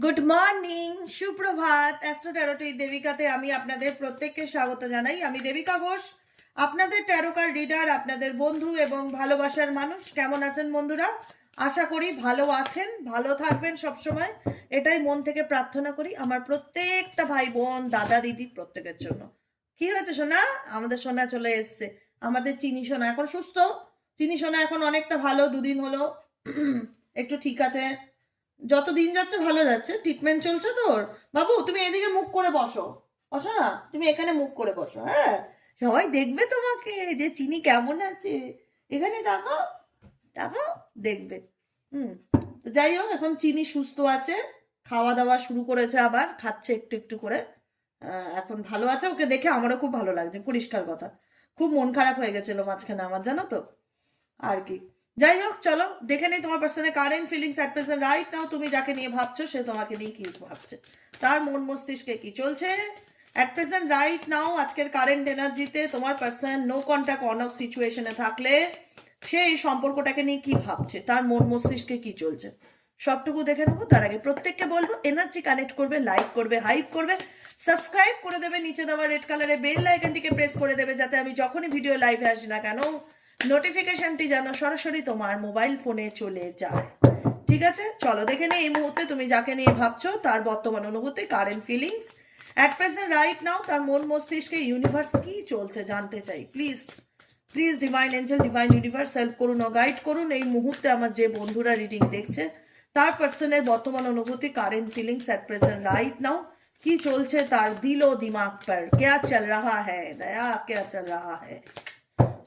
Good morning, সুপ্রভাত। Astro ট্যারোটি দেবিকাতে আমি আপনাদের প্রত্যেককে স্বাগত জানাই। আমি দেবিকা ঘোষ, আপনাদের ট্যারোকার রিডার, আপনাদের বন্ধু এবং ভালোবাসার মানুষ। কেমন আছেন বন্ধুরা? আশা করি ভালো আছেন, ভালো থাকবেন সবসময়, এটাই মন থেকে প্রার্থনা করি আমার প্রত্যেকটা ভাই বোন, দাদা দিদি প্রত্যেকের জন্য। কি হয়েছে সোনা? আমাদের সোনা চলে এসছে, আমাদের চিনি সোনা এখন সুস্থ। চিনি সোনা এখন অনেকটা ভালো, দুদিন হলো একটু ঠিক আছে। যত দিন যাচ্ছে ভালো যাচ্ছে, ট্রিটমেন্ট চলছে তোর। বাবু তুমি এদিকে মুখ করে বসো, বসো না, তুমি এখানে মুখ করে বসো। হ্যাঁ, সবাই দেখবে তোমাকে যে চিনি কেমন আছে। এখানে দেখো, দেখো, দেখবে। হুম। তো যাই হোক, এখন চিনি সুস্থ আছে, খাওয়া দাওয়া শুরু করেছে, আবার খাচ্ছে একটু একটু করে। এখন ভালো আছে, ওকে দেখে আমারও খুব ভালো লাগছে, পরিষ্কার কথা। খুব মন খারাপ হয়ে গেছিল মাঝখানে আমার, জানো তো, আর কি। যাই হোক, চলো দেখে নেই তোমার পার্সনের current feelings at present right now. তুমি যাকে নিয়ে ভাবছো সে তোমাকে নিয়ে কি ভাবছে, তার মন মস্তিষ্কে কি চলছে অ্যাট প্রেজেন্ট রাইট নাও। আজকের কারেন্ট এনার্জিতে তোমার person no contact on off সিচুয়েশনে থাকলে সে এই সম্পর্কটাকে নিয়ে কি ভাবছে, তার মন মস্তিষ্কে কি চলছে, সবটুকু দেখে নেবো। তার আগে প্রত্যেককে বলবো এনার্জি কানেক্ট করবে, লাইক করবে, হাইপ করবে, সাবস্ক্রাইব করে দেবে, নিচে দেওয়া রেড কালারের বেল আইকনটিকে প্রেস করে দেবে, যাতে আমি যখনই ভিডিও লাইভে আসি না কেন নোটিফিকেশনটি যেন সরাসরি তোমার মোবাইল ফোনে চলে যায়। ঠিক আছে, চলো দেখে নিই এই মুহূর্তে তুমি যাকে নিয়ে ভাবছো তার বর্তমান অনুভূতি, current feelings at present right now, তার মন মস্তিষ্কে ইউনিভার্স কি চলছে জানতে চাই। Please please divine Angel, divine universe help করুন ও গাইড করুন। এই মুহূর্তে আমার যে বন্ধুরা রিডিং দেখছে তার পার্সনের বর্তমান অনুভূতি, current feelings at present right now, কি চলছে তার দিল ও দিমাগ पर, क्या चल रहा है दया, क्या चल रहा है।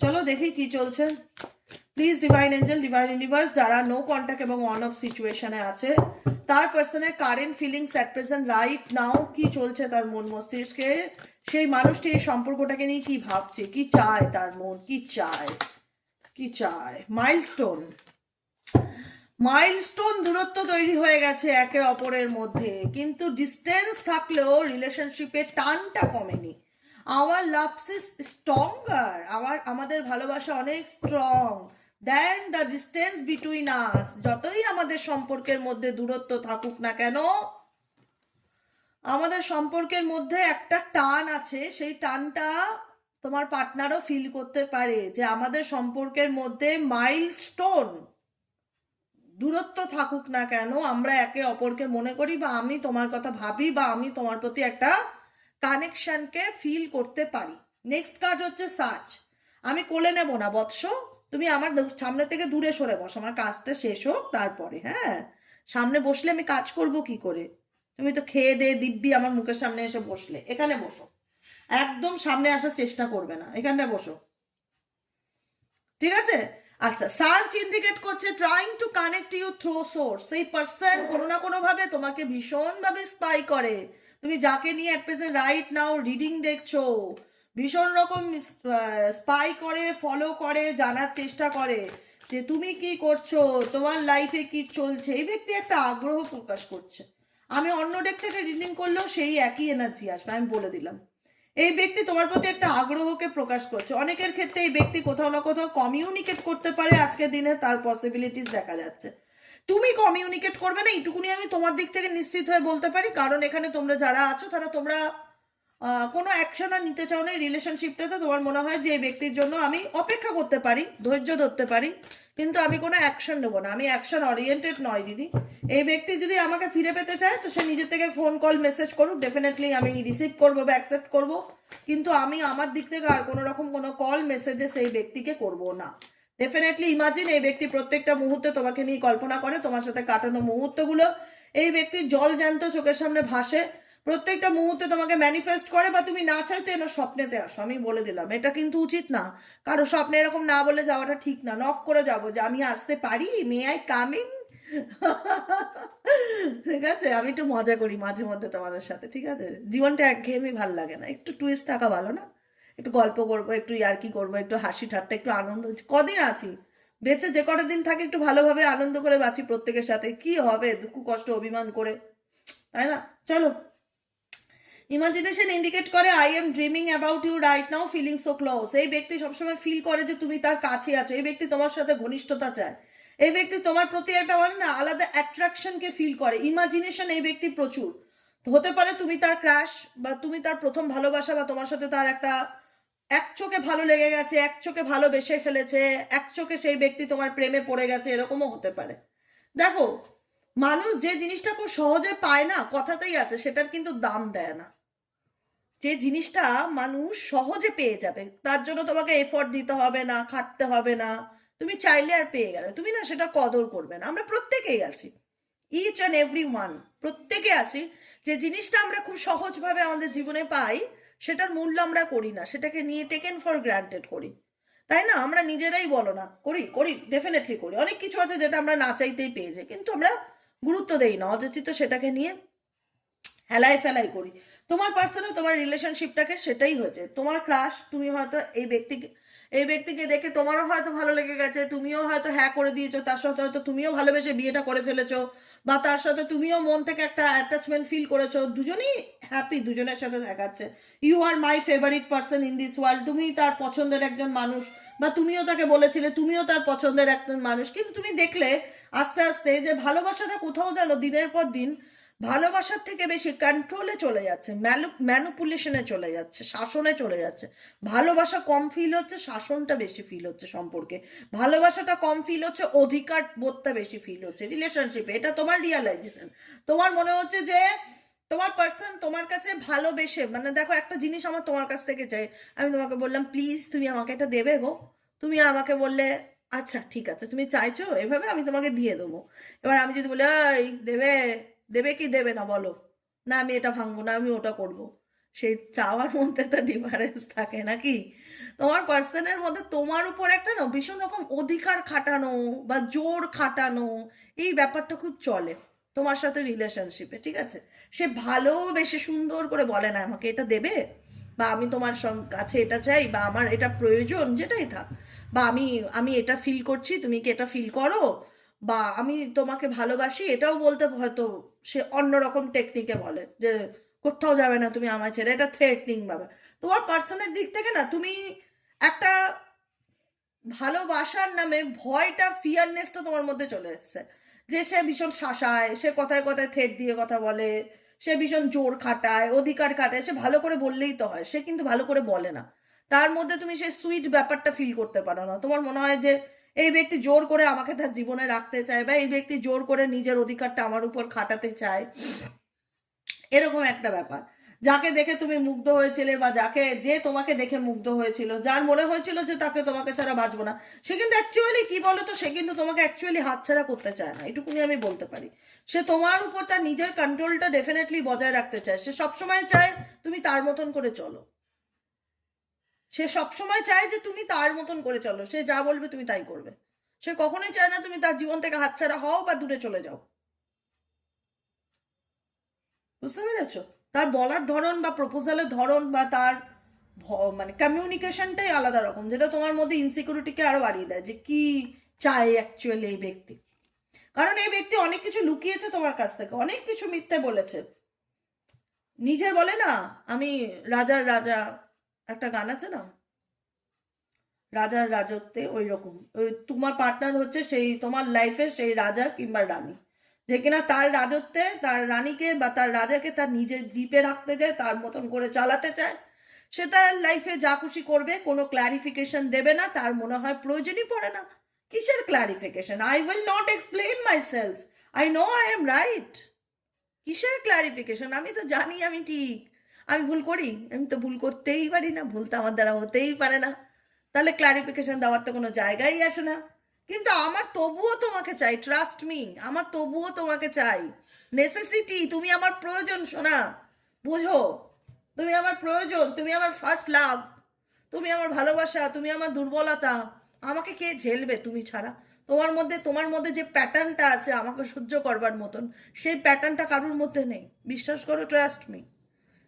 চলো দেখি কি চলছে। Please divine Angel, divine universe, যারা নো কন্ট্যাক্ট এবং অন অফ সিচুয়েশনে আছে তার পার্সনের current feelings at present right now, কি চলছে তার মন মস্তিষ্কে, সেই মানুষটি এই সম্পর্কটাকে নিয়ে কি ভাবছে, কি চায় তার মন, কি চায়, কি চায়। মাইলস্টোন, মাইলস্টোন দূরত্ব তৈরি হয়ে গেছে একে অপরের মধ্যে, কিন্তু ডিস্টেন্স থাকলেও রিলেশনশিপের টানটা কমেনি। আওয়ার লাভ ইজ স্ট্রঙ্গার, আমাদের ভালোবাসা অনেক strong then the distance between us. যতই আমাদের সম্পর্কের মধ্যে দূরত্ব থাকুক না কেন, আমাদের সম্পর্কের মধ্যে একটা টান আছে, সেই টানটা তোমার পার্টনারও ফিল করতে পারে, যে আমাদের সম্পর্কের মধ্যে মাইলস্টোন, দূরত্ব থাকুক না কেন আমরা একে অপরকে মনে করি, বা আমি তোমার কথা ভাবি, বা আমি তোমার প্রতি একটা কানেকশনকে ফিল করতে পারি। নেক্সট কাজ হচ্ছে সার্চ। আমি কোলে নেব না বৎস, তুমি আমার সামনে থেকে দূরে সরে বস, আমার কাজটা শেষ হোক তারপরে। হ্যাঁ, সামনে বসলে আমি কাজ করব কি করে? তুমি তো খেয়ে দে দিব্যি আমার মুখের সামনে এসে বসলে, এখানে বসো, একদম সামনে আসার চেষ্টা করবে না, এখানে বসো, ঠিক আছে? আচ্ছা, সার্চ ইন্ডিকেট করছে trying to connect you through source. সেই পার্সন কোনো না কোনো ভাবে তোমাকে ভীষণভাবে স্পাই করে। তুমি যাকে নিয়ে at present right now reading দেখছো, ভীষণ রকম স্পাই করে, ফলো করে, জানার চেষ্টা করে যে তুমি কি করছো, তোমার লাইফে কি চলছে। এই ব্যক্তি একটা আগ্রহ প্রকাশ করছে। আমি অন্য ডেক থেকে রিডিং করলেও সেই একই এনার্জি আসবে, আমি বলে দিলাম। এই ব্যক্তি তোমার প্রতি একটা আগ্রহকে প্রকাশ করছে। অনেকের ক্ষেত্রে এই ব্যক্তি কোথাও না কোথাও কমিউনিকেট করতে পারে আজকের দিনে, তার পসিবিলিটিস দেখা যাচ্ছে। তুমি কমিউনিকেট করবে না এইটুকুনি আমি তোমার দিক থেকে নিশ্চিত হয়ে বলতে পারি, কারণ এখানে তোমরা যারা আছো তারা তোমরা কোনো অ্যাকশন আর নিতে চাও না এই রিলেশনশিপটাতে। তোমার মনে হয় যে এই ব্যক্তির জন্য আমি অপেক্ষা করতে পারি, ধৈর্য ধরতে পারি, কিন্তু আমি কোনো অ্যাকশন নেবো না, আমি অ্যাকশন ওরিয়েন্টেড নয় দিদি। এই ব্যক্তি যদি আমাকে ফিরে পেতে চায় তো সে নিজের থেকে ফোন কল মেসেজ করুক, ডেফিনেটলি আমি রিসিভ করবো বা অ্যাকসেপ্ট করবো, কিন্তু আমি আমার দিক থেকে আর কোনো রকম কোনো কল মেসেজে সেই ব্যক্তিকে করবো না। ডেফিনেটলি ইমাজিন, এই ব্যক্তি প্রত্যেকটা মুহূর্তে তোমাকে নিয়ে কল্পনা করে, তোমার সাথে কাটানো মুহূর্তগুলো এই ব্যক্তির জল জ্যান্ত চোখের সামনে ভাসে, প্রত্যেকটা মুহূর্তে তোমাকে ম্যানিফেস্ট করে, বা তুমি না চাইতে না স্বপ্নেতে আসো। আমি বলে দিলাম, এটা কিন্তু উচিত না, কারো স্বপ্নে এরকম না বলে যাওয়াটা ঠিক না। নক করে যাবো যে আমি আসতে পারি, মে আই কামিং। ঠিক আছে, আমি একটু মজা করি মাঝে মধ্যে তোমাদের সাথে, ঠিক আছে? জীবনটা একঘেয়েমি ভাল লাগে না, একটু টুইস্ট থাকা ভালো না? একটু গল্প করবো, একটু ইয়ার্কি করবো, একটু হাসি ঠাট্টা, একটু আনন্দ। কদিন আছি বেঁচে, যে কটা দিন থাকে একটু ভালোভাবে আনন্দ করে বাঁচি প্রত্যেকের সাথে। কি হবে দুঃখ কষ্ট অভিমান করে, তাই না? চলো, ইমাজিনেশন ইন্ডিকেট করে I am dreaming about you right now, feeling so close. এই ব্যক্তি সবসময় ফিল করে যে তুমি তার কাছে আছো, এই ব্যক্তি তোমার সাথে ঘনিষ্ঠতা চায়, এই ব্যক্তি তোমার প্রতি একটা বলে না আলাদা অ্যাট্রাকশনকে ফিল করে, ইমাজিনেশন এই ব্যক্তি প্রচুর। তো হতে পারে তুমি তার ক্রাশ, বা তুমি তার প্রথম ভালোবাসা, বা তোমার সাথে তার একটা এক চোখে ভালো লেগে গেছে, এক চোখে ভালোবেসে ফেলেছে, এক চোখে সেই ব্যক্তি তোমার প্রেমে পড়ে গেছে, এরকমও হতে পারে। দেখো, মানুষ যে জিনিসটা খুব সহজে পায় না, কথাতেই আছে, সেটার কিন্তু দাম দেয় না। যে জিনিসটা মানুষ সহজে পেয়ে যাবে তার জন্য তোমাকে এফোর্ট দিতে হবে না, খাটতে হবে না, তুমি চাইলে আর পেয়ে গেলে, তুমি না সেটা কদর করবে না। আমরা প্রত্যেকেই আছি, ইচ অ্যান্ড এভরি ওয়ান, প্রত্যেকে আছি। যে জিনিসটা আমরা খুব সহজভাবে আমাদের জীবনে পাই, সেটার মূল্য আমরা করি না, সেটাকে নিয়ে টেকেন ফর গ্রান্টেড করি, তাই না? আমরা নিজেরাই বলো না, করি করি ডেফিনেটলি করি। অনেক কিছু আছে যেটা আমরা না চাইতেই পেয়ে যাই, কিন্তু আমরা গুরুত্ব দেই না, অযথিত সেটাকে নিয়ে হেলাই ফেলাই করি। তোমার পার্সনও তোমার রিলেশনশিপটাকে সেটাই হয়েছে, তোমার ক্রাশ। তুমি হয়তো এই ব্যক্তিকে দেখে তোমারও হয়তো ভালো লেগে গেছে, তুমিও হয়তো হ্যাঁ করে দিয়েছো, তার সাথে হয়তো তুমিও ভালোবেসে বিয়েটা করে ফেলেছো, বা তার সাথে তুমিও মন থেকে একটা অ্যাটাচমেন্ট ফিল করেছো, দুজনেই হ্যাপি, দুজনের সাথে দেখাচ্ছে you are my favourite person in this world, তুমি তার পছন্দের একজন মানুষ, বা তুমিও তাকে বলেছিলে তুমিও তার পছন্দের একজন মানুষ। কিন্তু তুমি দেখলে আস্তে আস্তে যে ভালোবাসাটা কোথাও যেন দিনের পর দিন ভালোবাসার থেকে বেশি কন্ট্রোলে চলে যাচ্ছে, ম্যানুপুলেশনে চলে যাচ্ছে, শাসনে চলে যাচ্ছে। ভালোবাসা কম ফিল হচ্ছে, শাসনটা বেশি ফিল হচ্ছে সম্পর্কে। ভালোবাসাটা কম ফিল হচ্ছে, অধিকার বোধটা বেশি ফিল হচ্ছে রিলেশনশিপে। এটা তোমার রিয়ালাইজেশন। তোমার মনে হচ্ছে যে তোমার পার্সন তোমার কাছে ভালোবেসে, মানে দেখো একটা জিনিস আমার তোমার কাছ থেকে চাই, আমি তোমাকে বললাম প্লিজ তুমি আমাকে এটা দেবে গো, তুমি আমাকে বললে আচ্ছা ঠিক আছে তুমি চাইছো এভাবে, আমি তোমাকে দিয়ে দেবো। এবার আমি যদি বলি এই দেবে, দেবে কি দেবে না বলো, না আমি এটা ভাঙবো না, আমি ওটা করব, সেই চাওয়ার মধ্যে তো ডিফারেন্স থাকে নাকি? তোমার পার্সনের মধ্যে তোমার উপর একটা না ভীষণ রকম অধিকার খাটানো বা জোর খাটানো, এই ব্যাপারটা খুব চলে তোমার সাথে রিলেশনশিপে, ঠিক আছে? সে ভালোবেসে সুন্দর করে বলে না আমাকে এটা দেবে, বা আমি তোমার কাছে এটা চাই, বা আমার এটা প্রয়োজন, যেটাই থাক, বা আমি আমি এটা ফিল করছি, তুমি কি এটা ফিল করো, বা আমি তোমাকে ভালোবাসি, এটাও বলতে হয়তো সে অন্যরকম টেকনিকে বলে যে কোথাও যাবে না তুমি আমায় ছেড়ে, এটা থ্রেটনিং ভাবে। তোমার পার্সনের দিক থেকে না তুমি একটা ভালোবাসার নামে ভয়টা, ফিয়ারনেসটা তোমার মধ্যে চলে এসছে, যে সে ভীষণ শাসায়, সে কথায় কথায় থ্রেট দিয়ে কথা বলে, সে ভীষণ জোর খাটায়, অধিকার খাটায়, সে ভালো করে বললেই তো হয়, সে কিন্তু ভালো করে বলে না। তার মধ্যে তুমি সেই সুইট ব্যাপারটা ফিল করতে পারো না। তোমার মনে হয় যে এই ব্যক্তি জোর করে আমাকে তার জীবনে রাখতে চায়, বা এই ব্যক্তি জোর করে নিজের অধিকারটা আমার উপর খাটাতে চায়, এরকম একটা ব্যাপার। যাকে দেখে তুমি মুগ্ধ হয়েছিলে, বা যে তোমাকে দেখে মুগ্ধ হয়েছিল, যার মনে হয়েছিল যে তাকে তোমাকে ছাড়া বাঁচবো না, সে কিন্তু অ্যাকচুয়ালি কি বলতো, সে কিন্তু তোমাকে অ্যাকচুয়ালি হাতছাড়া করতে চায় না, এটুকুনি আমি বলতে পারি। সে তোমার উপর তার নিজের কন্ট্রোলটা ডেফিনেটলি বজায় রাখতে চায়, সে সবসময় চায় তুমি তার মতন করে চলো, সে সবসময় চায় যে তুমি তার মতন করে চলো, সে যা বলবে তুমি তাই করবে। সে কখনোই চায় না তুমি তার জীবন থেকে হাতছাড়া হও বা দূরে চলে যাও। বুঝতে পেরেছো? তার বলার ধরন বা প্রপোজালের ধরন বা তার মানে কমিউনিকেশনটাই আলাদা রকম, যেটা তোমার মধ্যে ইনসিকিউরিটিকে আরো বাড়িয়ে দেয় যে কি চায় অ্যাকচুয়ালি এই ব্যক্তি। কারণ এই ব্যক্তি অনেক কিছু লুকিয়েছে তোমার কাছ থেকে, অনেক কিছু মিথ্যে বলেছে। নিজের বলে না, আমি রাজার রাজা, একটা গান আছে না, রাজার রাজত্বে, ওই রকম ওই তোমার পার্টনার হচ্ছে সেই তোমার লাইফের সেই রাজা কিংবা রানী, যে কিনা তার রাজত্বে তার রানীকে বা তার রাজাকে তার নিজের দ্বীপে রাখতে চায়, তার মতন করে চালাতে চায়। সে তার লাইফে যা খুশি করবে, কোনো ক্লারিফিকেশন দেবে না, তার মনে হয় প্রয়োজনই পড়ে না। কিসের clarification? I will not explain my self, I know I am right. কিসের ক্লারিফিকেশন? আমি তো জানি আমি ঠিক। আমি ভুল করি? আমি তো ভুল করতেই পারি না, ভুল তো আমার দ্বারা হতেই পারে না, তাহলে ক্লারিফিকেশন দেওয়ার তো কোনো জায়গাই আসে না। কিন্তু আমার তবুও তোমাকে চাই, ট্রাস্ট মি, আমার তবুও তোমাকে চাই। নেসেসিটি, তুমি আমার প্রয়োজন সোনা, বুঝো? তুমি আমার প্রয়োজন, তুমি আমার ফার্স্ট লাভ, তুমি আমার ভালোবাসা, তুমি আমার দুর্বলতা। আমাকে কে ঝেলবে তুমি ছাড়া? তোমার মধ্যে যে প্যাটার্নটা আছে আমাকে সহ্য করবার মতন, সেই প্যাটার্নটা কারোর মধ্যে নেই, বিশ্বাস করো, ট্রাস্ট মি।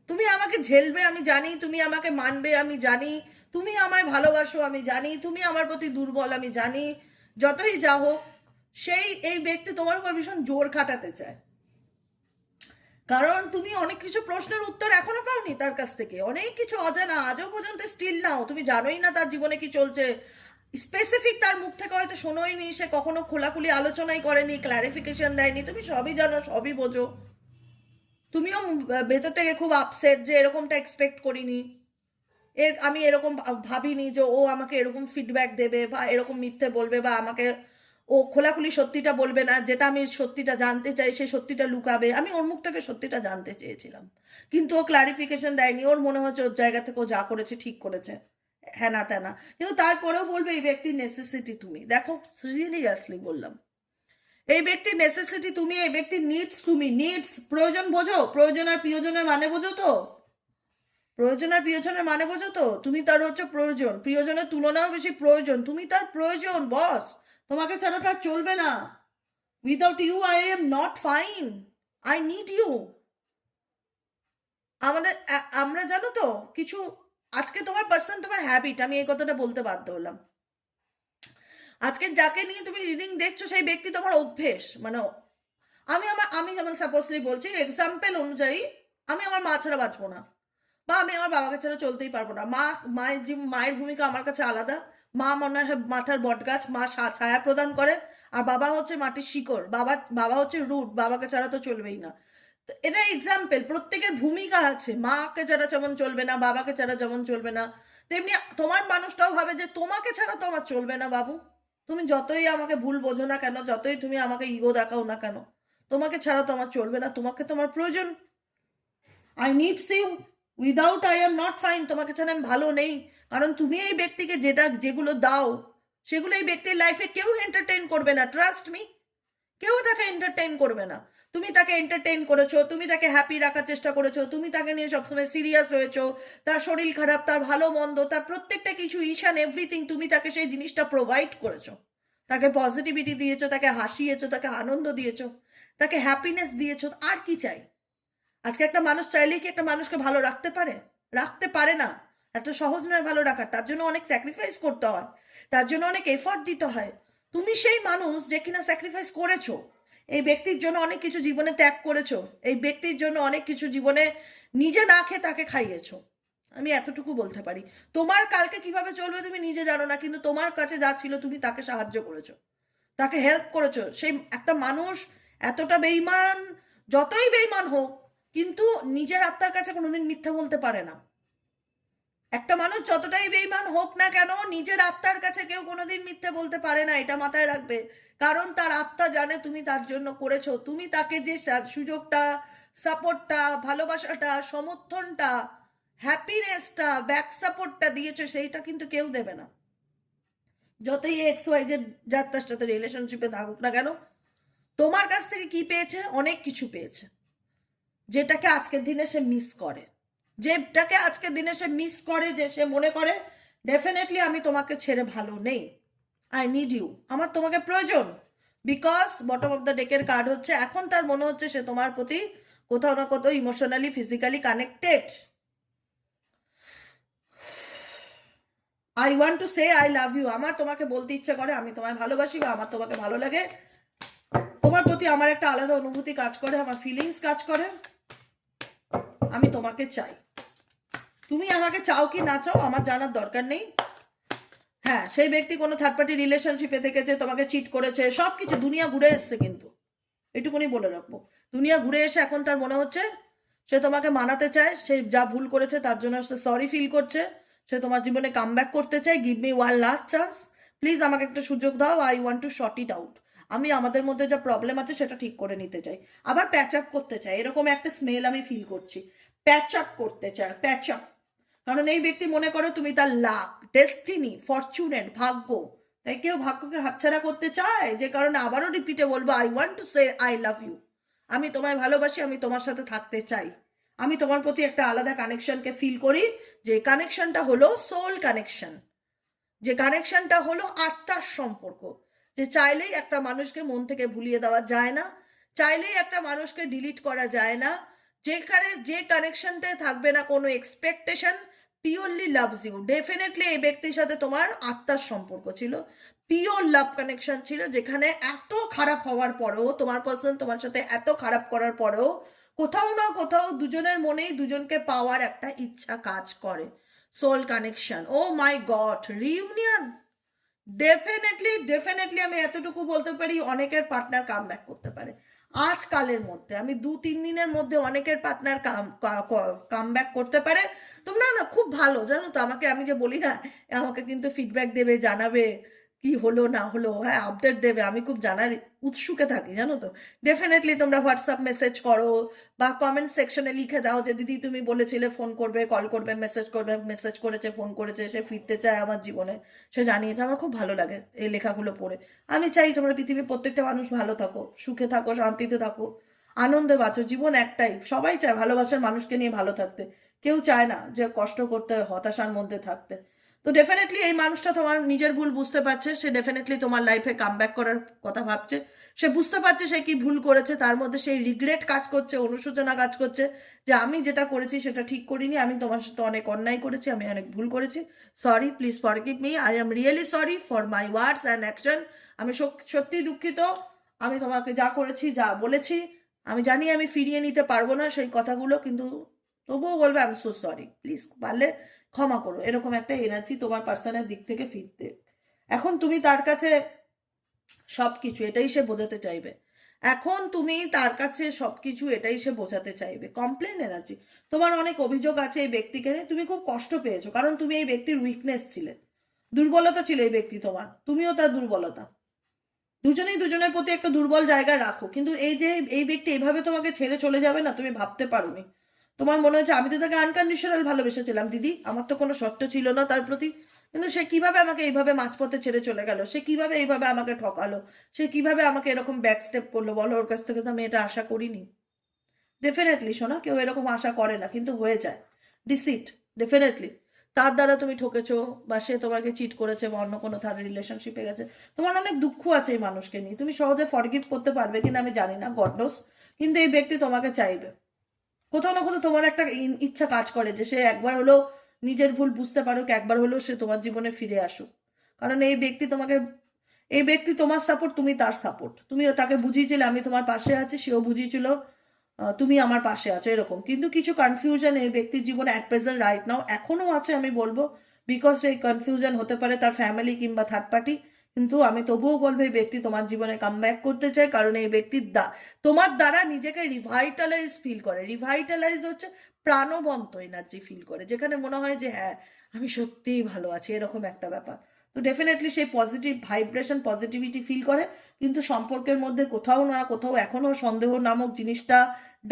তুমি আমাকে ঝেলবে আমি জানি, তুমি আমাকে মানবে আমি জানি, তুমি আমায় ভালোবাসো আমি জানি, তুমি আমার প্রতি দুর্বল আমি জানি, যতই যা হোক, এই ব্যক্তি তোমার উপর ভীষণ জোর খাটাতে চায়। কারণ তুমি অনেক কিছু প্রশ্নের উত্তর এখনো পাওনি তার কাছ থেকে, অনেক কিছু অজানা, আজও পর্যন্ত স্টিল নাও, তুমি জানোই না তার জীবনে কি চলছে। স্পেসিফিক তার মুখ থেকে হয়তো শোনোইনি, সে কখনো খোলাখুলি আলোচনাই করেনি, ক্ল্যারিফিকেশন দেয়নি, তুমি সবই জানো, সবই বোঝো, তুমিও ভেতর থেকে খুব আপসেট যে এরকমটা এক্সপেক্ট করিনি, আমি এরকম ভাবিনি যে ও আমাকে এরকম ফিডব্যাক দেবে বা এরকম মিথ্যে বলবে বা আমাকে ও খোলাখুলি সত্যিটা বলবে না, যেটা আমি সত্যিটা জানতে চাই সেই সত্যিটা লুকাবে। আমি ওর মুখ থেকে সত্যিটা জানতে চেয়েছিলাম, কিন্তু ও ক্লারিফিকেশন দেয়নি। ওর মনে হচ্ছে ওর জায়গা থেকে ও যা করেছে ঠিক করেছে, হ্যাঁ না ত্যানা, কিন্তু তারপরেও বলবে এই ব্যক্তির নেসেসিটি তুমি দেখো, সিরিয়াসলি বললাম, এই ব্যক্তির নেসেসিটি তুমি, এই ব্যক্তির নিডস তুমি, নিডস প্রয়োজন বোঝো, প্রয়োজন আর প্রিয়জনের মানে বোঝো তো, প্রয়োজন আর প্রিয়জনের মানে বোঝো তো, তুমি তার হচ্ছে প্রয়োজন, প্রিয়জনের তুলনাও বেশি প্রয়োজন, তুমি তার প্রয়োজন বস, তোমাকে ছাড়া তার চলবে না। Without you I am not fine, I need you. আমরা জানো তো কিছু, আজকে তোমার পার্সন, তোমার হ্যাবিট, আমি এই কথাটা বলতে বাধ্য হলাম, আজকে যাকে নিয়ে তুমি রিডিং দেখছো সেই ব্যক্তি তোমার অভ্যেস, মানে আমি যেমন সাপোজলি বলছি এক্সাম্পল অনুযায়ী, আমি আমার মা ছাড়া বাঁচবো না, বা আমি আমার বাবাকে ছাড়া চলতেই পারবো না। মায়ের ভূমিকা আমার কাছে আলাদা, মা মনে হয় মাথার বটগাছ, মা ছায়া প্রদান করে, আর বাবা হচ্ছে মাটির শিকড়, বাবা হচ্ছে রুট, বাবাকে ছাড়া তো চলবেই না। তো এটা এক্সাম্পল, প্রত্যেকের ভূমিকা আছে, মাকে ছাড়া যেমন চলবে না, বাবাকে ছাড়া যেমন চলবে না, তেমনি তোমার মানুষটাও ভাবে যে তোমাকে ছাড়া তো আমার চলবে না বাবু, তুমি যতই আমাকে ভুল বোঝো না কেন, যতই তুমি আমাকে ইগো দেখাও না কেন, তোমাকে ছাড়া তো আমার চলবে না, তোমাকে তোমার প্রয়োজন, I needs you, without I am not fine, তোমাকে ছাড়া আমি ভালো নেই, কারণ তুমি এই ব্যক্তিকে যেগুলো দাও সেগুলো এই ব্যক্তির লাইফে কেউ এন্টারটেইন করবে না, ট্রাস্ট মি, কেউ তাকে এন্টারটেইন করবে না। তুমি তাকে এন্টারটেইন করেছো, তুমি তাকে হ্যাপি রাখার চেষ্টা করেছো, তুমি তাকে নিয়ে সবসময় সিরিয়াস হয়েছো, তার শরীর খারাপ, তার ভালো মন্দ, তার প্রত্যেকটা কিছু ইচ অ্যান্ড এভরিথিং তুমি তাকে সেই জিনিসটা প্রোভাইড করেছো, তাকে পজিটিভিটি দিয়েছো, তাকে হাসিয়েছো, তাকে আনন্দ দিয়েছো, তাকে হ্যাপিনেস দিয়েছো, আর কি চাই? আজকে একটা মানুষ চাইলেই কি একটা মানুষকে ভালো রাখতে পারে? রাখতে পারে না, এত সহজ নয় ভালো রাখার, তার জন্য অনেক স্যাক্রিফাইস করতে হয়, তার জন্য অনেক এফর্ট দিতে হয়। তুমি সেই মানুষ যে কিনা স্যাক্রিফাইস করেছো, এই ব্যক্তির জন্য অনেক কিছু জীবনে ত্যাগ করেছো, এই ব্যক্তির জন্য অনেক কিছু জীবনে নিজে না খেয়ে তাকে খাইয়েছো। আমি এতটুকু বলতে পারি, তোমার কালকে কিভাবে চলবে তুমি নিজে জানো না, কিন্তু তোমার কাছে যা ছিল তুমি তাকে সাহায্য করেছো, তাকে হেল্প করেছো। সেই একটা মানুষ এতটা বেইমান, যতই বেইমান হোক, কিন্তু নিজের আত্মার কাছে কোনোদিন মিথ্যা বলতে পারে না। একটা মানুষ যতটাই বেইমান হোক না কেন, নিজের আত্মার কাছে কেউ কোনোদিন মিথ্যে বলতে পারে না, এটা মাথায় রাখবে, কারণ তার আত্মা জানে তুমি তার জন্য করেছো, তুমি তাকে যে সুযোগটা, সাপোর্টটা, ভালোবাসাটা, সমর্থনটা, হ্যাপিনেসটা, ব্যাক সাপোর্টটা দিয়েছো, সেইটা কিন্তু কেউ দেবে না, যতই এক্স ওয়াই যে যার তার সাথে রিলেশনশিপে থাকুক না কেন। তোমার কাছ থেকে কি পেয়েছে? অনেক কিছু পেয়েছে, যেটাকে আজকের দিনে সে মিস করে, যেটাকে আজকের দিনে সে মিস করে, যে সে মনে করে ডেফিনেটলি আমি তোমাকে ছেড়ে ভালো নেই, আই নিড ইউ, আমার তোমাকে প্রয়োজন, বিকজ বটম অফ দ্য ডেকের কার্ড হচ্ছে এখন তার মনে হচ্ছে সে তোমার প্রতি কোথাও না কোথাও emotionally physically connected. I want to say I love you, আমার তোমাকে বলতে ইচ্ছে করে আমি তোমায় ভালোবাসি, বা আমার তোমাকে ভালো লাগে, তোমার প্রতি আমার একটা আলাদা অনুভূতি কাজ করে, আমার ফিলিংস কাজ করে, আমি তোমাকে চাই, তুমি আমাকে চাও কি না চাও আমার জানার দরকার নেই। হ্যাঁ, সেই ব্যক্তি কোনো থার্ড পার্টি রিলেশনশিপে থেকেছে, তোমাকে চিট করেছে, সব কিছু দুনিয়া ঘুরে এসছে, কিন্তু এটুকুনি বলে রাখবো, দুনিয়া ঘুরে এসে এখন তার মনে হচ্ছে সে তোমাকে মানাতে চায়, সে যা ভুল করেছে তার জন্য সে সরি ফিল করছে, সে তোমার জীবনে কাম ব্যাক করতে চায়, give me one last chance, please আমাকে একটা সুযোগ দাও, I want two short it out, আমি আমাদের মধ্যে যা প্রবলেম আছে সেটা ঠিক করে নিতে চাই, আবার প্যাচ আপ করতে চাই, এরকম একটা স্মেল আমি ফিল করছি, প্যাচ আপ করতে চায়, প্যাচ আপ, কারণ এই ব্যক্তি মনে করে তুমি তার লাক, ডেস্টিনি, ফরচুনেট, ভাগ্য, তাই কেউ ভাগ্যকে হাতছাড়া করতে চায়, যে কারণে আবারও রিপিটে বলবো I want to say I love you, আমি তোমায় ভালোবাসি, আমি তোমার সাথে থাকতে চাই, আমি তোমার প্রতি একটা আলাদা কানেকশনকে ফিল করি, যে কানেকশনটা হলো সোল কানেকশন, যে কানেকশনটা হলো আত্মার সম্পর্ক, যে চাইলেই একটা মানুষকে মন থেকে ভুলিয়ে দেওয়া যায় না, চাইলেই একটা মানুষকে ডিলিট করা যায় না, যেখানে যে কানেকশনটায় থাকবে না কোনো expectation, purely loves you, definitely এই ব্যক্তির সাথে তোমার আত্মার সম্পর্ক ছিল, পিওর লাভ কানেকশন ছিল, যেখানে এত খারাপ হওয়ার পরেও, তোমার পার্সন তোমার সাথে এত খারাপ করার পরেও কোথাও না কোথাও দুজনের মনেই দুজনকে পাওয়ার একটা ইচ্ছা কাজ করে, সোল কানেকশন, ও মাই গড, রিইউনিয়ন, ডেফিনেটলি আমি এতটুকু বলতে পারি, অনেকের পার্টনার কাম ব্যাক করতে পারে আজকালের মধ্যে। আমি 2-3 দিনের মধ্যে অনেকের পার্টনার কাম ব্যাক করতে পারে। তোমরা না খুব ভালো জানো তো, আমাকে আমি যে বলি না, আমাকে কিন্তু ফিডব্যাক দেবে, জানাবে কি হলো না হলো, হ্যাঁ আপডেট দেবে, আমি খুব জানার উৎসুকে থাকি জানো তো। ডেফিনেটলি তোমরা হোয়াটসঅ্যাপ মেসেজ করো বা কমেন্ট সেকশনে লিখে দাও যে দিদি তুমি বলেছিলে ফোন করবে, কল করবে, মেসেজ করবে, মেসেজ করেছে, ফোন করেছে, সে ফিরতে চায় আমার জীবনে, সে জানিয়েছে। আমার খুব ভালো লাগে এই লেখাগুলো পড়ে। আমি চাই তোমরা পৃথিবীর প্রত্যেকটা মানুষ ভালো থাকো, সুখে থাকো, শান্তিতে থাকো, আনন্দে বাঁচো। জীবন একটাই, সবাই চায় ভালোবাসার মানুষকে নিয়ে ভালো থাকতে, কেউ চায় না যে কষ্ট করতে, হতাশার মধ্যে থাকতে। তো ডেফিনেটলি এই মানুষটা তোমার নিজের ভুল বুঝতে পারছে, সে ডেফিনেটলি তোমার লাইফে কাম ব্যাক করার কথা ভাবছে। সে বুঝতে পারছে সে কি ভুল করেছে, তার মধ্যে সেই রিগ্রেট কাজ করছে, অনুশোচনা কাজ করছে যে আমি যেটা করেছি সেটা ঠিক করিনি, আমি তোমার সাথে অনেক অন্যায় করেছি, আমি অনেক ভুল করেছি, sorry, please forgive me, I am really sorry for my words and action. আমি সত্যি দুঃখিত, আমি তোমাকে যা করেছি, যা বলেছি, আমি জানি আমি ফিরিয়ে নিতে পারবো না সেই কথাগুলো, কিন্তু তবুও বলবে I am so sorry, please পারলে ক্ষমা করো। এরকম একটা এনার্জি তোমার পার্সনের দিক থেকে ফিরতে। এখন তুমি তার কাছে সবকিছু, এটাই সে বোঝাতে চাইবে। এখন তুমি তার কাছে সবকিছু, এটাই সে বোঝাতে চাইবে। কমপ্লেন এনার্জি, তোমার অনেক অভিযোগ আছে এই ব্যক্তিকে নিয়ে, তুমি খুব কষ্ট পেয়েছো কারণ তুমি এই ব্যক্তির উইকনেস ছিলে, দুর্বলতা ছিল এই ব্যক্তি তোমার, তুমিও তার দুর্বলতা। দুজনেই দুজনের প্রতি একটা দুর্বল জায়গা রাখো, কিন্তু এই যে এই ব্যক্তি এইভাবে তোমাকে ছেড়ে চলে যাবে না, তুমি ভাবতে পারোনি। তোমার মনে হচ্ছে আমি তো তাকে আনকন্ডিশনাল ভালোবেসেছিলাম দিদি, আমার তো কোনো শর্ত ছিল না তার প্রতি, কিন্তু সে কিভাবে আমাকে এইভাবে মাঝপথে ছেড়ে চলে গেল, সে কিভাবে এইভাবে আমাকে ঠকালো, সে কিভাবে আমাকে এরকম ব্যাক স্টেপ করলো বলো, ওর কাছ থেকে তো আমি এটা আশা করিনি। ডেফিনেটলি শোনা, কেউ এরকম আশা করে না, কিন্তু হয়ে যায় ডিসিট। ডেফিনেটলি তার দ্বারা তুমি ঠকেছো, বা সে তোমাকে চিট করেছে, বা অন্য কোনো তার রিলেশনশিপে গেছে, তোমার অনেক দুঃখ আছে এই মানুষকে নিয়ে, তুমি সহজে ফরগিভ করতে পারবে কিনা আমি জানি না, গড নোস। কিন্তু এই ব্যক্তি তোমাকে চাইবে, কোথাও না কোথাও তোমার একটা ইচ্ছা কাজ করে যে সে একবার হলেও নিজের ভুল বুঝতে পারুক, একবার হলেও সে তোমার জীবনে ফিরে আসুক। কারণ এই ব্যক্তি তোমাকে, এই ব্যক্তি তোমার সাপোর্ট, তুমি তার সাপোর্ট, তুমিও তাকে বুঝিয়েছিলে আমি তোমার পাশে আছি, সেও বুঝিয়েছিল তুমি আমার পাশে আছো, এরকম। কিন্তু কিছু কনফিউশন এই ব্যক্তির জীবনে অ্যাট প্রেজেন্ট রাইট নাও এখনো আছে আমি বলবো, বিকজ এই কনফিউশন হতে পারে তার ফ্যামিলি কিংবা থার্ড পার্টি। কিন্তু আমি তবুও বলবো এই ব্যক্তি তোমার জীবনে কাম ব্যাক করতে চায়, কারণ এই ব্যক্তির তোমার দ্বারা নিজেকে রিভাইটালাইজ ফিল করে। রিভাইটালাইজ হচ্ছে প্রাণবন্ত এনার্জি ফিল করে, যেখানে মনে হয় যে হ্যাঁ আমি সত্যিই ভালো আছি, এরকম একটা ব্যাপার। তো ডেফিনেটলি সেই পজিটিভ ভাইব্রেশন, পজিটিভিটি ফিল করে। কিন্তু সম্পর্কের মধ্যে কোথাও না কোথাও এখনও সন্দেহ নামক জিনিসটা,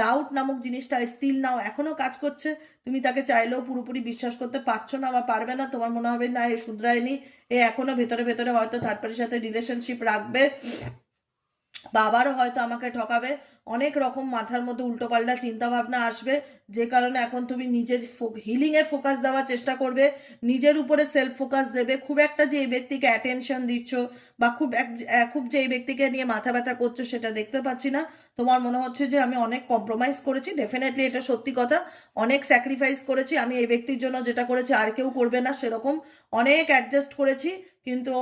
ডাউট নামক জিনিসটা স্টিল নাও এখনও কাজ করছে। তুমি তাকে চাইলেও পুরোপুরি বিশ্বাস করতে পারছো না বা পারবে না, তোমার মনে হবে না এ শুধরায়নি, এ এখনও ভেতরে ভেতরে হয়তো থার্ড পার্টির সাথে রিলেশনশিপ রাখবে, বা আবারও হয়তো আমাকে ঠকাবে। অনেক রকম মাথার মধ্যে উল্টোপাল্টা চিন্তা ভাবনা আসবে, যে কারণে এখন তুমি নিজের হিলিংয়ে ফোকাস দেওয়ার চেষ্টা করবে, নিজের উপরে সেলফ ফোকাস দেবে। খুব একটা যে এই ব্যক্তিকে অ্যাটেনশন দিচ্ছ, বা খুব যে এই ব্যক্তিকে নিয়ে মাথা ব্যথা করছো, সেটা দেখতে পাচ্ছি না। তোমার মনে হচ্ছে যে আমি অনেক কম্প্রোমাইজ করেছি, ডেফিনেটলি এটা সত্যি কথা, অনেক স্যাক্রিফাইস করেছি আমি এই ব্যক্তির জন্য, যেটা করেছি আর কেউ করবে না সেরকম, অনেক অ্যাডজাস্ট করেছি, কিন্তু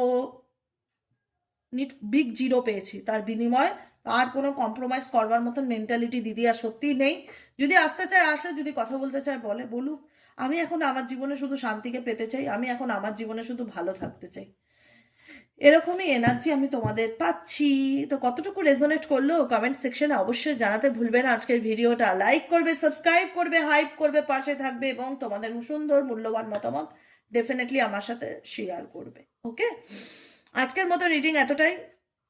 বিগ জিরো পেয়েছি তার বিনিময়ে। আর কোনো কম্প্রোমাইজ করবার মতন মেন্টালিটি দিদি আর সত্যিই নেই। যদি আসতে চায় আসে, যদি কথা বলতে চায় বলে বলুক। আমি এখন আমার জীবনে শুধু শান্তিকে পেতে চাই, আমি এখন আমার জীবনে শুধু ভালো থাকতে চাই, এরকমই এনার্জি আমি তোমাদের পাচ্ছি। তো কতটুকু রেজোনেট করলো কমেন্ট সেকশনে অবশ্যই জানাতে ভুলবে না। আজকের ভিডিওটা লাইক করবে, সাবস্ক্রাইব করবে, হাইপ করবে, পাশে থাকবে, এবং তোমাদের সুন্দর মূল্যবান মতামত ডেফিনেটলি আমার সাথে শেয়ার করবে। ওকে, আজকের মতো রিডিং এতটাই।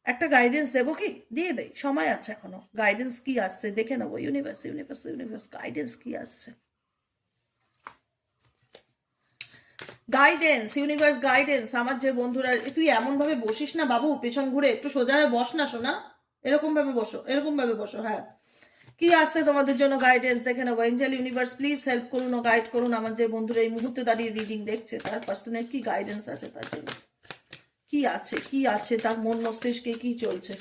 একটা গাইডেন্স দেবো কি? দিয়ে দেই, সময় আছে এখনো। গাইডেন্স কি আসছে দেখে নেবো। ইউনিভার্স ইউনিভার্স ইউনিভার্স গাইডেন্স কি আসছে? Guidance, universe guidance. আমার যে বন্ধুরা, তুই এমন ভাবে বসিস না বাবু, পেছন ঘুরে একটু সোজা হয়ে বস না শোনা, এরকম ভাবে বসো, এরকম ভাবে বসো। হ্যাঁ, কি আসছে তোমাদের জন্য গাইডেন্স দেখে নেবো। এঞ্জেল ইউনিভার্স প্লিজ হেল্প করুন ও গাইড করুন আমার যে বন্ধুরা এই মুহূর্তে দাঁড়িয়ে রিডিং দেখছে, তার পার্সোনাল কি গাইডেন্স আছে তার জন্য, কি আছে, কি আছে তার মন মস্তিষ্কে, কি চলছে।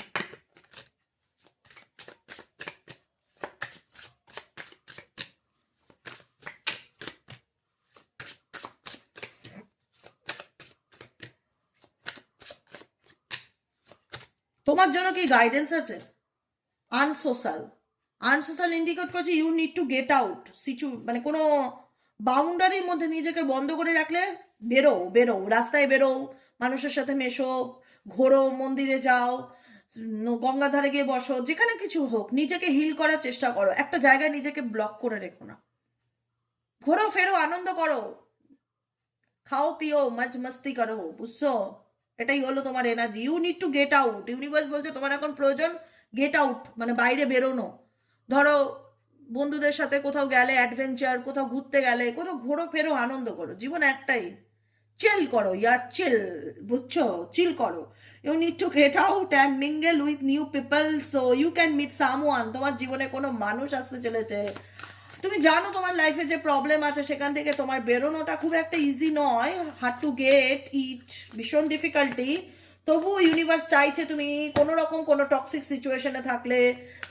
তোমার জন্য কি গাইডেন্স আছে? আনসোশ্যাল, আনসোশ্যাল ইন্ডিকেট করছে you need to get out মানে কোনো বাউন্ডারির মধ্যে নিজেকে বন্ধ করে রাখলে, বেরো বেরো, রাস্তায় বেরো, মানুষের সাথে মেশো, ঘোরো, মন্দিরে যাও, গঙ্গাধারে গিয়ে বসো, যেখানে কিছু হোক নিজেকে হিল করার চেষ্টা করো। একটা জায়গায় নিজেকে ব্লক করে রেখো না। ঘোরো ফেরো, আনন্দ করো, খাও পিও, মজ মস্তি করো, বুঝছো? এটাই হলো তোমার energy. You need to get out. Universe বলছে তোমার এখন প্রয়োজন গেট আউট, মানে বাইরে বেরোনো। ধরো বন্ধুদের সাথে কোথাও গেলে, অ্যাডভেঞ্চার, কোথাও ঘুরতে গেলে, কোথাও ঘোরো ফেরো, আনন্দ করো। জীবন একটাই, চিল করো ইয়ার, চিল, বুঝছো? চিল করো। You need to get out and mingle with new people so you can meet someone. তোমার জীবনে কোনো মানুষ আসতে চলেছে। তুমি জানো তোমার লাইফে যে প্রবলেম আছে সেখান থেকে তোমার বেরোনোটা খুব একটা ইজি নয়, হার্ড টু গেট ইট, ভীষণ ডিফিকাল্টি। তবুও ইউনিভার্স চাইছে তুমি কোনো রকম কোনো টক্সিক সিচুয়েশনে থাকলে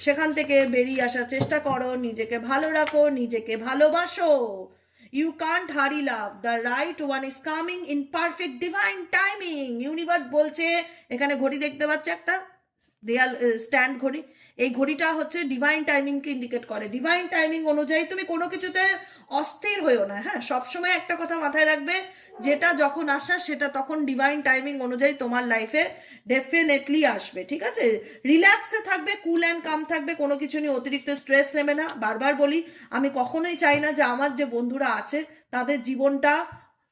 সেখান থেকে বেরিয়ে আসার চেষ্টা করো। নিজেকে ভালো রাখো, নিজেকে ভালোবাসো। You can't hurry love, the right one is coming in perfect divine timing. Universe বলছে, এখানে ঘড়ি দেখতে পাচ্ছ একটা দেয়াল স্ট্যান্ড ঘড়ি, এই ঘড়িটা হচ্ছে ডিভাইন টাইমিংকে ইন্ডিকেট করে। ডিভাইন টাইমিং অনুযায়ী তুমি কোনো কিছুতে অস্থির হয়েও না। হ্যাঁ, সবসময় একটা কথা মাথায় রাখবে, যেটা যখন আসার সেটা তখন ডিভাইন টাইমিং অনুযায়ী তোমার লাইফে ডেফিনেটলি আসবে। ঠিক আছে? রিল্যাক্সে থাকবে, কুল অ্যান্ড কাম থাকবে, কোনো কিছু নিয়ে অতিরিক্ত স্ট্রেস নেবে না। বারবার বলি, আমি কখনোই চাই না যে আমার যে বন্ধুরা আছে তাদের জীবনটা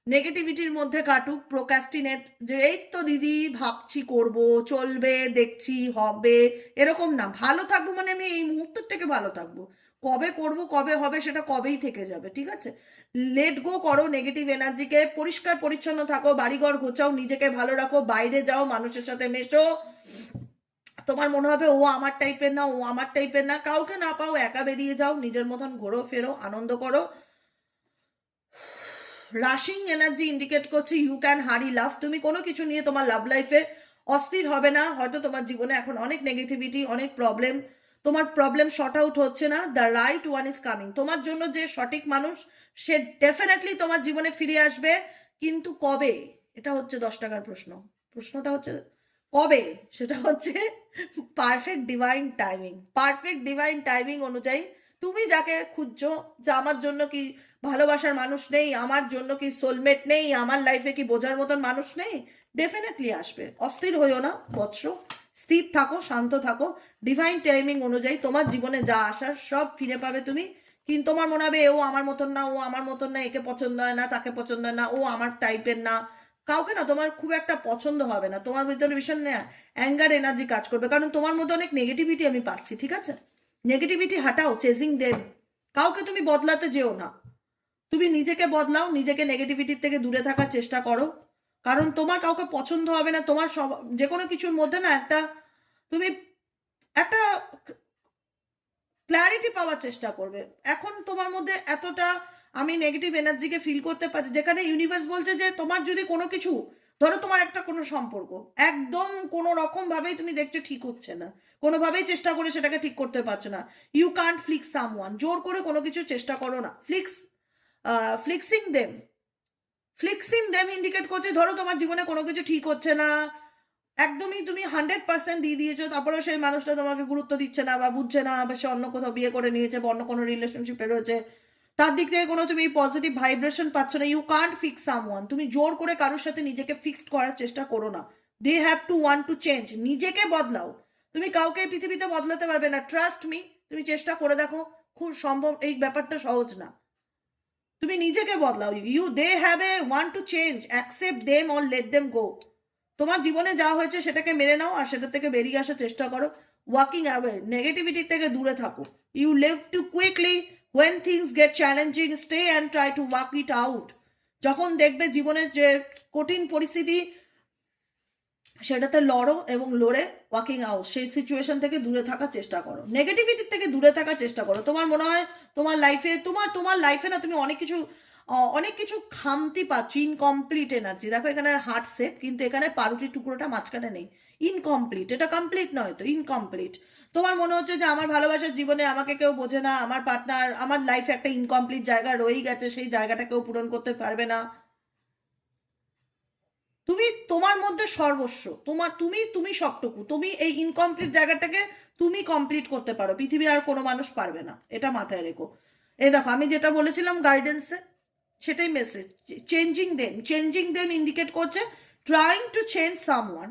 নেগেটিভিটির মধ্যে কাটুক, প্রোক্রাস্টিনেট, যে এই তো দিদি ভাবছি, করব, চলবে, দেখছি, হবে, এরকম না। ভালো থাকবো মানে আমি এই মুহূর্তের থেকে ভালো থাকবো। কবে করব, কবে হবে, সেটা কবেই থেকে যাবে। ঠিক আছে? লেট গো করো নেগেটিভ এনার্জিকে, পরিষ্কার পরিচ্ছন্ন থাকো, বাড়িঘর গোছাও, নিজেকে ভালো রাখো, বাইরে যাও, মানুষের সাথে মেশো। তোমার মনে হবে ও আমার টাইপের না, ও আমার টাইপের না, কাউকে না পাও একা বেরিয়ে যাও, নিজের মতন ঘোরো ফেরো, আনন্দ করো। রাশিং এনার্জি ইন্ডিকেট করছে ইউ ক্যান হারি লাভ। তুমি কোনো কিছু নিয়ে তোমার লাভ লাইফে অস্থির হবে না। হয়তো তোমার জীবনে এখন অনেক নেগেটিভিটি, অনেক প্রবলেম, তোমার প্রবলেম শর্ট আউট হচ্ছে না। The right one is coming. তোমার জন্য যে সঠিক মানুষ সে ডেফিনেটলি তোমার জীবনে ফিরে আসবে। কিন্তু কবে, এটা হচ্ছে 10 টাকার প্রশ্ন। প্রশ্নটা হচ্ছে কবে, সেটা হচ্ছে perfect divine timing. Perfect divine timing অনুযায়ী তুমি যাকে খুঁজছো, যে আমার জন্য কি ভালোবাসার মানুষ নেই, আমার জন্য কি সোলমেট নেই, আমার লাইফে কি বোঝার মতন মানুষ নেই, ডেফিনেটলি আসবে। অস্থির হইও না বৎস, স্থির থাকো, শান্ত থাকো। ডিভাইন টাইমিং অনুযায়ী তোমার জীবনে যা আসার সব ফিরে পাবে তুমি। কিন্তু তোমার মনে হবে ও আমার মতন না, ও আমার মতন না, একে পছন্দ হয় না, তাকে পছন্দ হয় না, ও আমার টাইপের না, কাউকে না তোমার খুব একটা পছন্দ হবে না। তোমার ভিতরে ভীষণ অ্যাঙ্গার এনার্জি কাজ করবে, কারণ তোমার মধ্যে অনেক নেগেটিভিটি আমি পাচ্ছি। ঠিক আছে? নেগেটিভিটি হাটাও, চেজিং দেম। কাউকে তুমি বদলাতে যেও না, তুমি নিজেকে বদলাও, নিজেকে নেগেটিভিটির থেকে দূরে থাকার চেষ্টা করো। কারণ তোমার কাউকে পছন্দ হবে না। তোমার সব যে কোনো কিছুর মধ্যে না একটা তুমি একটা ক্ল্যারিটি পাওয়ার চেষ্টা করবে। এখন তোমার মধ্যে এতটা আমি নেগেটিভ এনার্জিকে ফিল করতে পারছি, যেখানে ইউনিভার্স বলছে যে তোমার যদি কোনো কিছু, ধরো তোমার একটা কোনো সম্পর্ক একদম কোনো রকম ভাবেই তুমি দেখছো ঠিক হচ্ছে না, কোনোভাবেই চেষ্টা করে সেটাকে ঠিক করতে পারছো না, ইউ কান্ট ফ্লিক্স সামওয়ান। জোর করে কোনো কিছু চেষ্টা করো না। ফ্লিক্সিং দেম, ফ্লিক্সিং দেম ইন্ডিকেট করছে, ধরো তোমার জীবনে কোনো কিছু ঠিক হচ্ছে না, একদমই তুমি 100% দিয়ে দিয়েছো, তারপরেও সেই মানুষটা তোমাকে গুরুত্ব দিচ্ছে না বা বুঝছে না, বা সে অন্য কোথাও বিয়ে করে নিয়েছে বা অন্য কোনো রিলেশনশিপে রয়েছে, তার দিক থেকে কোনো তুমি পজিটিভ ভাইব্রেশন পাচ্ছ না। You can't fix someone. তুমি জোর করে কারোর সাথে নিজেকে ফিক্সড করার চেষ্টা করো না। They have to want to change. নিজেকে বদলাও। তুমি কাউকে পৃথিবীতে বদলাতে পারবে না, ট্রাস্ট মি। তুমি চেষ্টা করে দেখো, খুব সম্ভব, এই ব্যাপারটা সহজ না। তুমি নিজেকে বদলাও। They have a want to change, accept them or let them go. তোমার জীবনে যা হয়েছে সেটাকে মেনে নাও আর সেটা থেকে বেরিয়ে আসার চেষ্টা করো। ওয়াকিং অ্যাওয়ে, নেগেটিভিটি থেকে দূরে থাকো। You leave too quickly when things get challenging, stay and try to walk it out. যখন দেখবে জীবনের যে কঠিন পরিস্থিতি, সেটাতে লড়ো এবং লড়ে ওয়াকিং আউট, সেই সিচুয়েশন থেকে দূরে থাকার চেষ্টা করো, নেগেটিভিটির থেকে দূরে থাকার চেষ্টা করো। তোমার মনে হয় তোমার লাইফে তোমার লাইফে না তুমি অনেক কিছু খামতি পাচ্ছ, ইনকমপ্লিট এনার্জি। দেখো এখানে হার্ট শেপ, কিন্তু এখানে পাউরুটির টুকরোটা মাঝখানে নেই, ইনকমপ্লিট। এটা কমপ্লিট নয় তো, ইনকমপ্লিট। তোমার মনে হচ্ছে যে আমার ভালোবাসার জীবনে আমাকে কেউ বোঝে না, আমার পার্টনার, আমার লাইফে একটা ইনকমপ্লিট জায়গা রয়েই গেছে, সেই জায়গাটা কেউ পূরণ করতে পারবে না। তুমি তোমার মধ্যে সর্বস্ব, তুমি সবটুকু, তুমি এই ইনকমপ্লিট জায়গাটাকে তুমি কমপ্লিট করতে পারো, পৃথিবী আর কোনো মানুষ পারবে না, এটা মাথায় রেখো। এই দেখো আমি যেটা বলেছিলাম গাইডেন্সে, সেটাই মেসেজ। চেঞ্জিং দেম ইন্ডিকেট করছে trying to change someone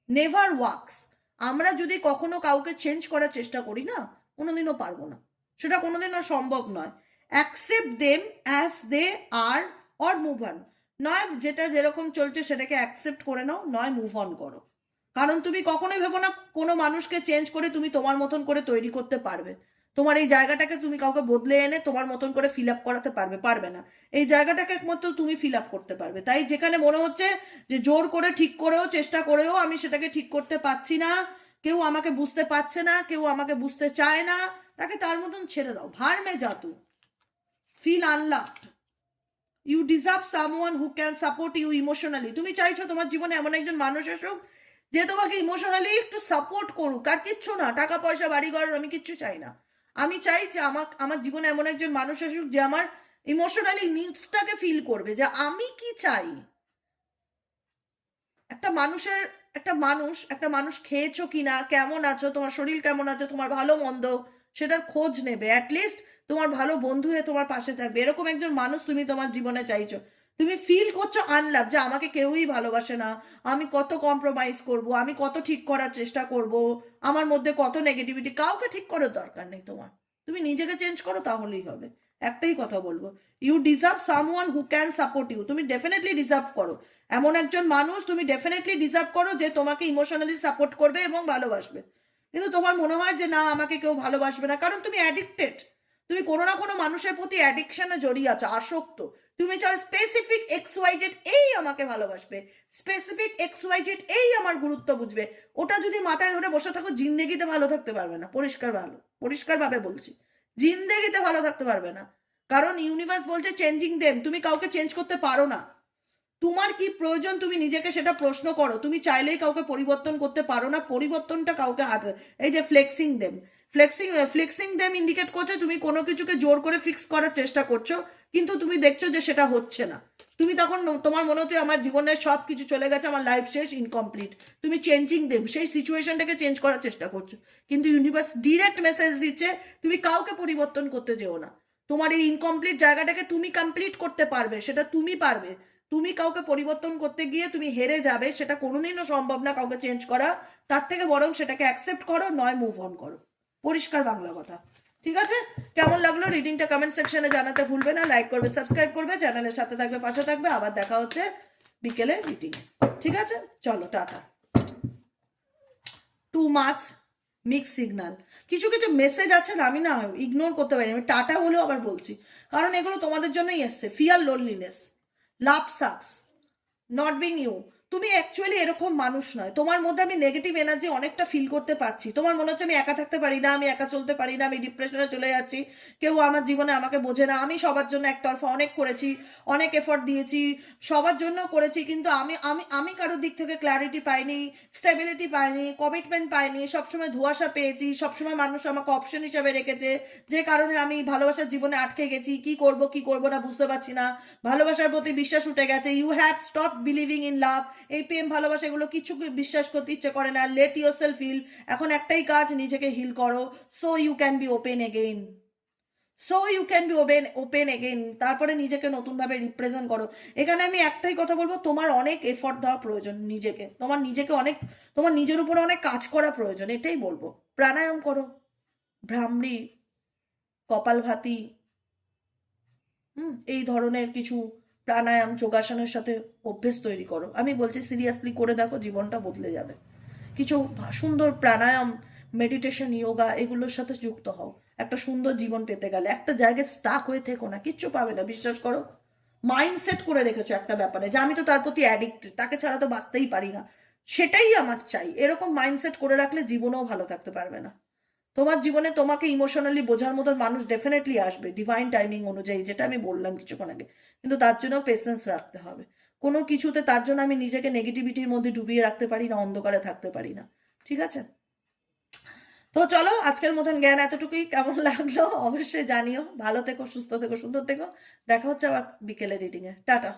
never works. আমরা যদি কখনো কাউকে চেঞ্জ করার চেষ্টা করি না, কোনোদিনও পারবো না, সেটা কোনোদিনও সম্ভব নয়। Accept them as they are or move on. নয় যেটা যেরকম চলছে সেটাকে অ্যাকসেপ্ট করে নাও, নয় মুভ অন করো। কারণ তুমি কখনোই ভেবো না কোনো মানুষকে চেঞ্জ করে তুমি তোমার মতন করে তৈরি করতে পারবে। তোমার এই জায়গাটাকে তুমি কাউকে বদলে এনে তোমার মতন করে ফিল আপ করাতে পারবে না। এই জায়গাটাকে একমাত্র তুমি ফিল আপ করতে পারবে। তাই যেখানে মনে হচ্ছে যে জোর করে ঠিক করেও চেষ্টা করেও আমি সেটাকে ঠিক করতে পারছি না, কেউ আমাকে বুঝতে পারছে না, কেউ আমাকে বুঝতে চায় না, তাকে তার মতন ছেড়ে দাও। ভার মে জাতু, feel unloved. You deserve someone who can support you emotionally. তুমি চাইছো তোমার জীবনে এমন একজন মানুষ আসুক যে তোমাকে ইমোশনালি একটু সাপোর্ট করুক। আর কিচ্ছু না, টাকা পয়সা বাড়িঘর আমি কিচ্ছু চাই না। আমি চাই যে আমার জীবনে এমন একজন মানুষ আসুক যে আমার ইমোশনালি নিডসটাকে ফিল করবে, যে আমি কি চাই। একটা মানুষ খেয়েছো কিনা, কেমন আছো, তোমার শরীর কেমন আছে, তোমার ভালো মন্দ সেটার খোঁজ নেবে, অ্যাটলিস্ট তোমার ভালো বন্ধু হয়ে তোমার পাশে থাকবে। এরকম একজন মানুষ তুমি তোমার জীবনে চাইছো। তুমি ফিল করছো আনলাভ, যে আমাকে কেউই ভালোবাসে না, আমি কত কম্প্রোমাইজ করব, আমি কত ঠিক করার চেষ্টা করব, আমার মধ্যে কত নেগেটিভিটি। কাউকে ঠিক করার দরকার নেই তোমার, তুমি নিজেকে চেঞ্জ করো তাহলেই হবে। একটাই কথা বলবো, you deserve someone who can support you. তুমি ডেফিনেটলি ডিজার্ভ করো এমন একজন মানুষ, তুমি ডেফিনেটলি ডিজার্ভ করো যে তোমাকে ইমোশনালি সাপোর্ট করবে এবং ভালোবাসবে। কিন্তু তোমার মনে হয় যে না, আমাকে কেউ ভালোবাসবে না, কারণ তুমি অ্যাডিক্টেড। তুমি কোনো না কোনো মানুষের প্রতি অ্যাডিকশনে জড়িয়ে আছো, আসক্ত। তুমি চাও স্পেসিফিক XYZ এই আমাকে ভালোবাসবে, স্পেসিফিক XYZ এই আমার গুরুত্ব বুঝবে। ওটা যদি মাথায় ধরে বসে থাকো, জিন্দেগিতে ভালো থাকতে পারবে না। পরিষ্কারভাবে বলছি, জিন্দেগিতে ভালো থাকতে পারবে না। কারণ ইউনিভার্স বলছে চেঞ্জিং দেম। তুমি কাউকে চেঞ্জ করতে পারো না। তোমার কি প্রয়োজন তুমি নিজেকে সেটা প্রশ্ন করো। তুমি চাইলেই কাউকে পরিবর্তন করতে পারো না, পরিবর্তনটা কাউকে হাতে। এই যে ফ্লেক্সিং দেম ইন্ডিকেট করছে তুমি কোনো কিছুকে জোর করে ফিক্স করার চেষ্টা করছো, কিন্তু তুমি দেখছো যে সেটা হচ্ছে না। তুমি তখন তোমার মনে হচ্ছে আমার জীবনের সব কিছু চলে গেছে, আমার লাইফ শেষ, ইনকমপ্লিট। তুমি চেঞ্জিং দেম, সেই সিচুয়েশনটাকে চেঞ্জ করার চেষ্টা করছো, কিন্তু ইউনিভার্স ডিরেক্ট মেসেজ দিচ্ছে তুমি কাউকে পরিবর্তন করতে যেও না। তোমার এই ইনকমপ্লিট জায়গাটাকে তুমি কমপ্লিট করতে পারবে, সেটা তুমি পারবে। তুমি কাউকে পরিবর্তন করতে গিয়ে তুমি হেরে যাবে, সেটা কোনোদিনও সম্ভব না কাউকে চেঞ্জ করা। তার থেকে বরং সেটাকে অ্যাকসেপ্ট করো, নয় মুভ অন করো। পরিষ্কার বাংলা কথা। ঠিক আছে, কেমন লাগলো রিডিংটা কমেন্ট সেকশনে জানাতে ভুলবে না। লাইক করবে, সাবস্ক্রাইব করবে, চ্যানেলের সাথে থাকবে, পাশে থাকবে। আবার দেখা হচ্ছে বিকেলে রিডিং। ঠিক আছে, চলো tata. Too much mix signal, কিছু কিছু মেসেজ আছে না, আমি না ইগনোর করতে পারি। আমি টাটা বলেও আবার বলছি, কারণ এগুলো তোমাদের জন্যই এসছে। Fear loneliness, love sucks, not being you. তুমি অ্যাকচুয়ালি এরকম মানুষ নয়। তোমার মধ্যে আমি নেগেটিভ এনার্জি অনেকটা ফিল করতে পারছি। তোমার মনে হচ্ছে আমি একা থাকতে পারি না, আমি একা চলতে পারি না, আমি ডিপ্রেশনে চলে যাচ্ছি, কেউ আমার জীবনে আমাকে বোঝে না। আমি সবার জন্য একতরফা অনেক করেছি, অনেক এফর্ট দিয়েছি, সবার জন্য করেছি, কিন্তু আমি আমি আমি কারোর দিক থেকে ক্ল্যারিটি পাইনি, স্টেবিলিটি পাইনি, কমিটমেন্ট পাইনি। সবসময় ধোঁয়াশা পেয়েছি, সবসময় মানুষ আমাকে অপশন হিসাবে রেখেছে, যে কারণে আমি ভালোবাসার জীবনে আটকে গেছি। কি করব না বুঝতে পারছি না, ভালোবাসার প্রতি বিশ্বাস উঠে গেছে। You have stop believing in love. এই প্রেম ভালোবাসা এগুলো কিছু বিশ্বাস করতে ইচ্ছে করে না। Let yourself heal. এখন একটাই কাজ, নিজেকে হিল করো, so you can be open again. তারপরে নিজেকে নতুনভাবে রিপ্রেজেন্ট করো। এখানে আমি একটাই কথা বলবো, তোমার অনেক এফর্ট দেওয়া প্রয়োজন নিজেকে। তোমার নিজের উপরে অনেক কাজ করা প্রয়োজন, এটাই বলবো। প্রাণায়াম করো, ভ্রামরী, কপালভাতি, এই ধরনের কিছু প্রাণায়াম, যোগাসনের সাথে অভ্যেস তৈরি করো। আমি বলছি সিরিয়াসলি করে দেখো, জীবনটা বদলে যাবে। কিছু সুন্দর প্রাণায়াম, মেডিটেশন, ইয়োগা এগুলোর সাথে যুক্ত হও একটা সুন্দর জীবন পেতে গেলে। একটা জায়গায় স্টাক হয়ে থেকো না, কিচ্ছু পাবে না, বিশ্বাস করো। মাইন্ডসেট করে রেখেছো একটা ব্যাপারে যে আমি তো তার প্রতি অ্যাডিক্টেড, তাকে ছাড়া তো বাঁচতেই পারি না, সেটাই আমার চাই। এরকম মাইন্ডসেট করে রাখলে জীবনেও ভালো থাকতে পারবে না। তোমার জীবনে তোমাকে ইমোশনালি বোঝার মতো মানুষ ডেফিনেটলি আসবে ডিভাইন টাইমিং অনুযায়ী, যেটা আমি বললাম কিছুক্ষণ আগে। কিন্তু তার জন্য পেশেন্স রাখতে হবে। কোনো কিছুতে তার জন্য আমি নিজেকে নেগেটিভিটির মধ্যে ডুবিয়ে রাখতে পারি না, অন্ধকারে থাকতে পারি না। ঠিক আছে, তো চলো আজকের মতন জ্ঞান এতটুকুই। কেমন লাগলো অবশ্যই জানিও। ভালো থেকো, সুস্থ থেকো, সুন্দর থেকো। দেখা হচ্ছে আবার বিকেলে রিডিংয়ে। টাটা।